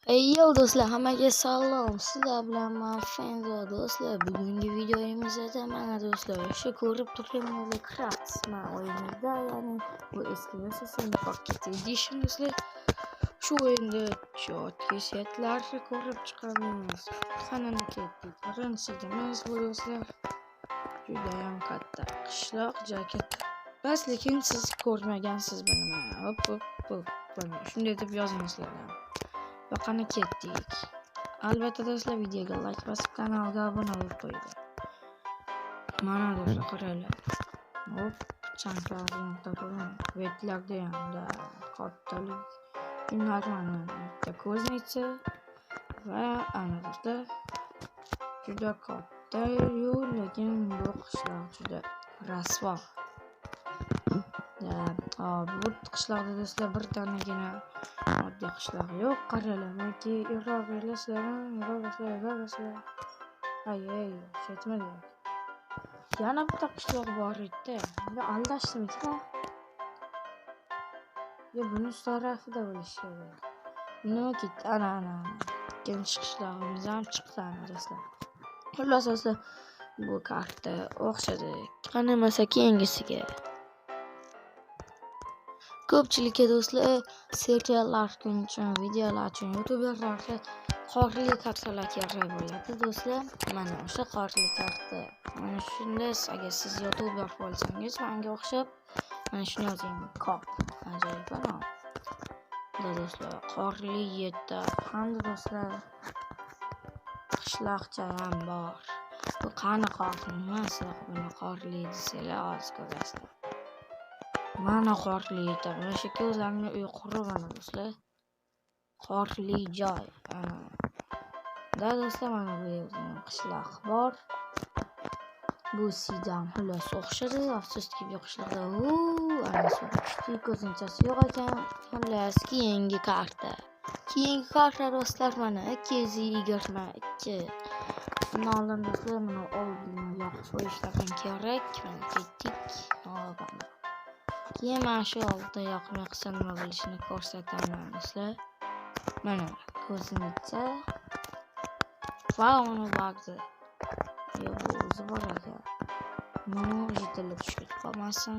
Yo do'stlar, hammaga salom. Sizlar bilan men Fenzo do'stlar. Bugungi videomizda mana do'stlar, o'sha ko'rib turganingizdek Craftsman o'yinida, ya'ni bu eski versiyasi Pocket Edition do'stlar. Shu o'yinda jodga setlarni ko'rib chiqamiz. Xonani ketdik. Birinchimiz bu do'stlar. Juda ham katta qishloq jaket. Bas, lekin siz ko'rmagansiz buni. Hop. Shunday deb yozingizlar. Qani ketdik. Albatta do'stlar, videoga like bosib kanalga obuna bo'lib qo'ying. Mana do'stlar, qaranglar. Hop, chanqlarni toping. Vetlarda ham da kattalik. Bunlarni bitta ko'znicha va ana do'stlar, juda katta yo'l, lekin bu qishloq juda rasvo. Bu qishloqda do'stlar bir tanagina oddiy qishloq yo'q. Qaranglar, menki yurasizlar. Ay, ketmadi. Yana bitta qishloq bor edi. Menga aldashdimmi? Yo, buni tarafida bo'lishi kerak. Nima ketdi? Ana. Ikkinchi qishlog'imiz ham chiqdi do'stlar. Xullas do'stlar, bu karta o'xshadi. Qanamasa keyingisiga. Ko'pchilikka do'stlar seriallar uchun, videolar uchun YouTuberlarga qorli kartalar kerak bo'ladi do'stlar. Mana o'sha qorli karta. Mana shunda agar siz YouTuber bo'lsangiz, menga o'xshab mana shuni yozing. Kop. Ajoyib bo'ladi. Do'stlar, qorli yerda hamda do'stlar qishloqcha ham bor. Bu qani qorli nimasi? Buni qorli desalar oz ko'rasizlar. Mana qorli yerda. Mana shu o'zlarini uy qurib mana do'stlar. Qorli joy. Do'stlar, mana bu yerda qishloq bor. Bu sidam xullas o'xshadi. Afsuski bu qishloqda ana shu ko'zinchasi yo'q ekan. Xullas, keyingi karta do'stlar, mana 222. Buni oldin do'stlar, buni oldin yoqib qo'yishlardan kerak. Mana ketdik. Keyin mana shu oldi yoqmay qilsa nima bo'lishini ko'rsataman do'stlar. Mana ko'zincha va uni bag'zi. Bu o'zi bor ekan. Buni yetilib tushib qolmasin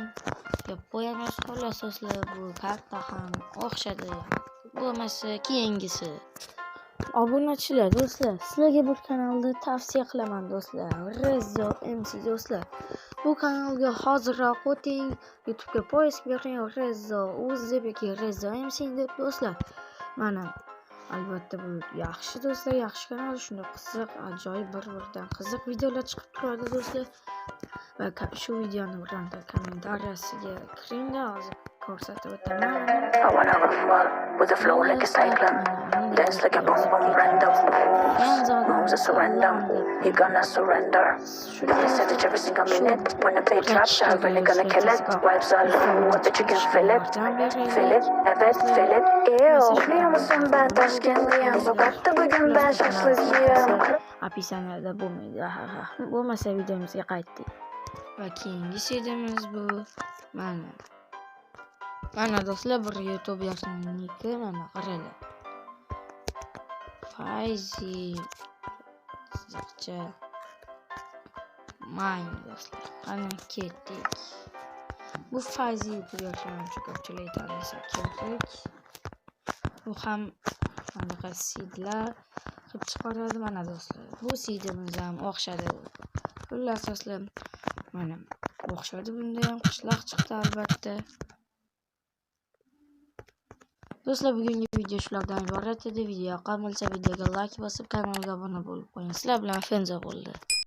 deb qo'yamiz. Xullas do'stlar, bu karta ham o'xshadi. Bo'lmasa keyingisi. Obunachilar do'stlar, sizlarga bu kanalni tavsiya qilaman do'stlar. Rezo MC do'stlar. Bu kanalga hoziroq o'ting. YouTube'ga poyezd bering. Rezo yoki Rezo MC deb do'stlar. Mana albatta bu yaxshi do'stlar, yaxshi kanal. Shunda qiziq, ajoyib bir-biridan qiziq videolar chiqib turadi do'stlar. Va shu videoni bironta kommentariyasiga kiring, hozir ko'rsatib o'taman. I wanna rumble with a flow like a cyclone, dance like a boom random. Moves a surrender, you gonna surrender. They said that every single minute when the beat drops, I'm really gonna kill it. Vibes all low, that you can feel it, have it, feel it. Ew, biliyor musun ben Taşkentliyim, sokakta bugün ben şaşlıcıyım. Описанияда bo'lmaydi. Bo'lmasa videomizga qaytdik. Va keyingi seriyamiz bu. Mana do'stlar, bir YouTuber'niki, mana qaranglar. Fayzi qiziqcha do'stlar. Qani ketdik. Bu Fayzi YouTuber'lar uchun ko'pchilik tanisa kerak. Bu ham qanaqa sidlar qilib chiqaradi mana do'stlar. Bu sidimiz ham o'xshadi. Xullas do'stlar, mana o'xshadi. Bunda ham qishloq chiqdi albatta. Do'stlar, bugungi video shulardan iborat edi. Video yoqqan bo'lsa videoga like bosib kanalga obuna bo'lib qo'ying. Sizlar bilan Fenzo bo'ldi.